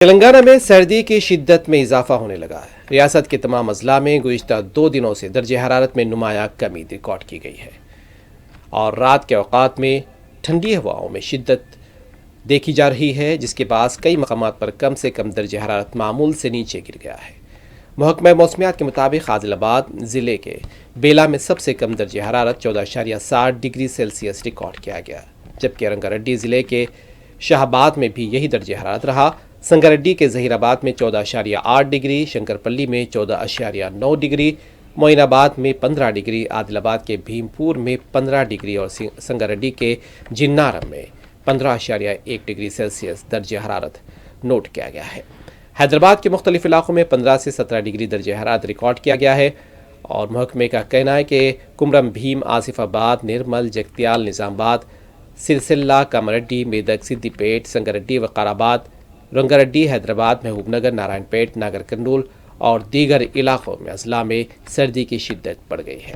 تلنگانہ میں سردی کی شدت میں اضافہ ہونے لگا ہے۔ ریاست کے تمام اضلاع میں گزشتہ 2 دنوں سے درجہ حرارت میں نمایاں کمی ریکارڈ کی گئی ہے اور رات کے اوقات میں ٹھنڈی ہواؤں میں شدت دیکھی جا رہی ہے، جس کے باعث کئی مقامات پر کم سے کم درجہ حرارت معمول سے نیچے گر گیا ہے۔ محکمہ موسمیات کے مطابق عادل آباد ضلع کے بیلا میں سب سے کم درجہ حرارت 14.7 ڈگری سیلسیس ریکارڈ کیا گیا، جبکہ رنگاریڈی ضلع کے شاہ آباد میں بھی یہی درجہ حرارت رہا۔ سنگاریڈی کے ظہیر آباد میں 14.8 ڈگری، شنکر پلی میں 14.9 ڈگری، معین آباد میں 15 ڈگری، عادل آباد کے بھیم پور میں 15 ڈگری اور سنگاریڈی کے جنارم میں 15.1 ڈگری سیلسیس درجہ حرارت نوٹ کیا گیا ہے۔ حیدرآباد کے مختلف علاقوں میں 15 سے 17 ڈگری درجہ حرارت ریکارڈ کیا گیا ہے اور محکمے کا کہنا ہے کہ کمرم بھیم، آصف آباد، نرمل، جگتیال، نظام آباد، سرسلہ، کاماریڈی، میدک، سدی پیٹ، سنگاریڈی، وقار آباد، رنگاریڈی، حیدرآباد، محبوب نگر، نارائن پیٹ، ناگر کرنول اور دیگر علاقوں میں اضلاع میں سردی کی شدت بڑھ گئی ہے۔